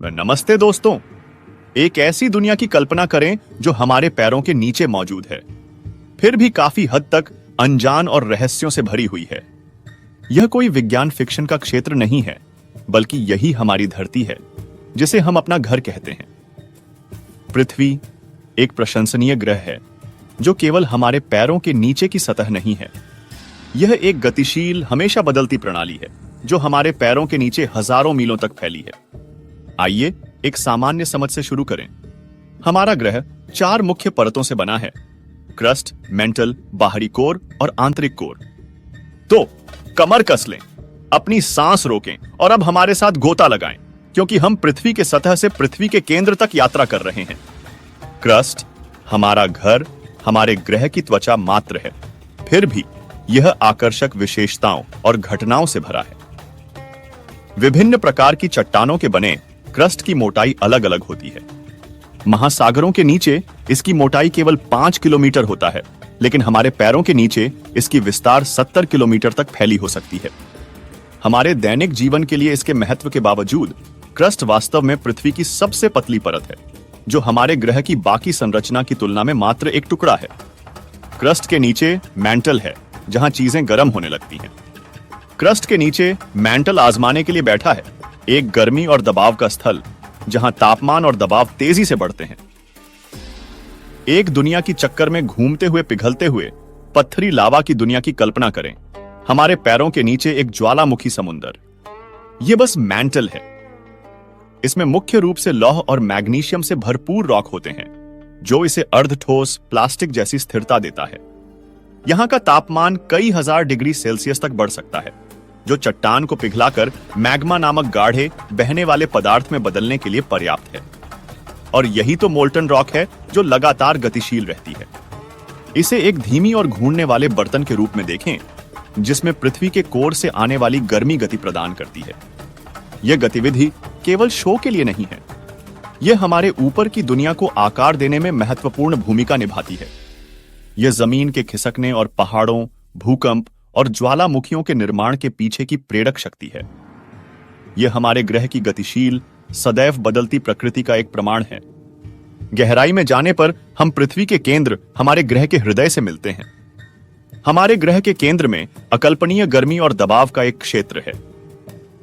नमस्ते दोस्तों। एक ऐसी दुनिया की कल्पना करें जो हमारे पैरों के नीचे मौजूद है, फिर भी काफी हद तक अनजान और रहस्यों से भरी हुई है। यह कोई विज्ञान फिक्शन का क्षेत्र नहीं है, बल्कि यही हमारी धरती है जिसे हम अपना घर कहते हैं। पृथ्वी एक प्रशंसनीय ग्रह है जो केवल हमारे पैरों के नीचे की सतह नहीं है। यह एक गतिशील, हमेशा बदलती प्रणाली है जो हमारे पैरों के नीचे हजारों मीलों तक फैली है। आइए एक सामान्य समझ से शुरू करें। हमारा ग्रह 4 मुख्य परतों से बना है: क्रस्ट, मेंटल, बाहरी कोर और आंतरिक कोर। तो कमर कस लें, अपनी सांस रोकें और अब हमारे साथ गोता लगाएं, क्योंकि हम पृथ्वी के सतह से पृथ्वी के केंद्र तक यात्रा कर रहे हैं। क्रस्ट हमारा घर, हमारे ग्रह की त्वचा मात्र है, फिर भी यह आकर्षक विशेषताओं और घटनाओं से भरा है। विभिन्न प्रकार की चट्टानों के बने क्रस्ट की मोटाई अलग अलग होती है। महासागरों के नीचे इसकी मोटाई केवल 5 किलोमीटर होता है, लेकिन हमारे पैरों के नीचे इसकी विस्तार 70 किलोमीटर तक फैली हो सकती है। हमारे दैनिक जीवन के लिए इसके महत्व के बावजूद क्रस्ट वास्तव में पृथ्वी की सबसे पतली परत है, जो हमारे ग्रह की बाकी संरचना की तुलना में मात्र एक टुकड़ा है। क्रस्ट के नीचे मैंटल है, जहां चीजें गर्म होने लगती हैं। क्रस्ट के नीचे मैंटल आजमाने के लिए बैठा है, एक गर्मी और दबाव का स्थल जहां तापमान और दबाव तेजी से बढ़ते हैं। एक दुनिया की चक्कर में घूमते हुए पिघलते हुए पत्थरी लावा की दुनिया की कल्पना करें। हमारे पैरों के नीचे एक ज्वालामुखी समुंदर। यह बस मैंटल है। इसमें मुख्य रूप से लौह और मैग्नीशियम से भरपूर रॉक होते हैं, जो इसे अर्ध ठोस प्लास्टिक जैसी स्थिरता देता है। यहां का तापमान कई हजार डिग्री सेल्सियस तक बढ़ सकता है, जो चट्टान को पिघलाकर मैग्मा नामक गाढ़े बहने वाले पदार्थ में बदलने के लिए पर्याप्त है। और यही तो मोल्टन रॉक है, जो लगातार गतिशील रहती है। इसे एक धीमी और घूमने वाले बर्तन के रूप में देखें, जिसमें पृथ्वी के कोर से आने वाली गर्मी गति प्रदान करती है। यह गतिविधि केवल शो के लिए नहीं है, यह हमारे ऊपर की दुनिया को आकार देने में महत्वपूर्ण भूमिका निभाती है। यह जमीन के खिसकने और पहाड़ों, भूकंप और ज्वालामुखियों के निर्माण के पीछे की प्रेरक शक्ति है। यह हमारे ग्रह की गतिशील, सदैव बदलती प्रकृति का एक प्रमाण है। गहराई में जाने पर हम पृथ्वी के केंद्र, हमारे ग्रह के हृदय से मिलते हैं। हमारे ग्रह के केंद्र में अकल्पनीय गर्मी और दबाव का एक क्षेत्र है।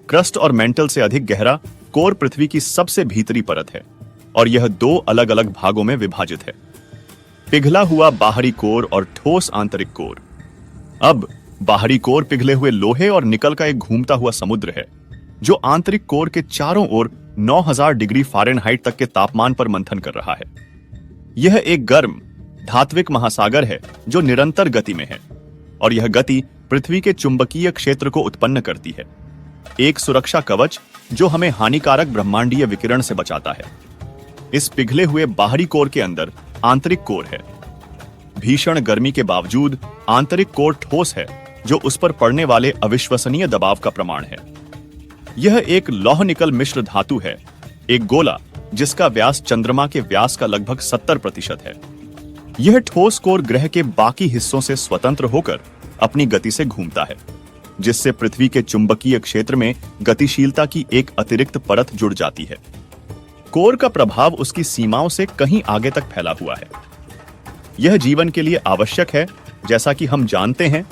क्रस्ट और मेंटल से अधिक गहरा कोर पृथ्वी की सबसे भीतरी परत है, और यह 2 अलग अलग भागों में विभाजित है: पिघला हुआ बाहरी कोर और ठोस आंतरिक कोर। अब बाहरी कोर पिघले हुए लोहे और निकल का एक घूमता हुआ समुद्र है, जो आंतरिक कोर के चारों ओर 9000 डिग्री फ़ारेनहाइट तक के तापमान पर मंथन कर रहा है। यह एक गर्म, धात्विक महासागर है जो निरंतर गति में है, और यह गति पृथ्वी के चुंबकीय क्षेत्र को उत्पन्न करती है, एक सुरक्षा कवच जो हमें हानिकारक ब्रह्मांडीय विकिरण से बचाता है। इस पिघले हुए बाहरी कोर के अंदर आंतरिक कोर है। भीषण गर्मी के बावजूद आंतरिक कोर ठोस है, जो उस पर पड़ने वाले अविश्वसनीय दबाव का प्रमाण है। यह एक लौह निकल मिश्र धातु है, एक गोला जिसका व्यास चंद्रमा के व्यास का लगभग 70% है। यह ठोस कोर ग्रह के बाकी हिस्सों से स्वतंत्र होकर अपनी गति से घूमता है, जिससे पृथ्वी के चुंबकीय क्षेत्र में गतिशीलता की एक अतिरिक्त परत जुड़ जाती है। कोर का प्रभाव उसकी सीमाओं से कहीं आगे तक फैला हुआ है। यह जीवन के लिए आवश्यक है। जैसा कि हम जानते हैं,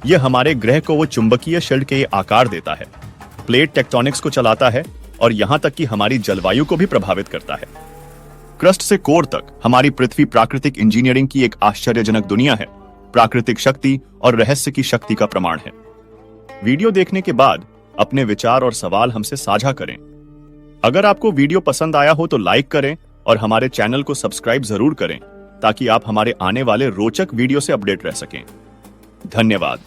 यह हमारे ग्रह को वो चुंबकीय शील्ड के आकार देता है, प्लेट टेक्टोनिक्स को चलाता है, और यहां तक कि हमारी जलवायु को भी प्रभावित करता है। क्रस्ट से कोर तक हमारी पृथ्वी प्राकृतिक इंजीनियरिंग की एक आश्चर्यजनक दुनिया है, प्राकृतिक शक्ति और रहस्य की शक्ति का प्रमाण है। वीडियो देखने के बाद अपने विचार और सवाल हमसे साझा करें। अगर आपको वीडियो पसंद आया हो तो लाइक करें और हमारे चैनल को सब्सक्राइब जरूर करें, ताकि आप हमारे आने वाले रोचक वीडियो से अपडेट रह सकें। धन्यवाद।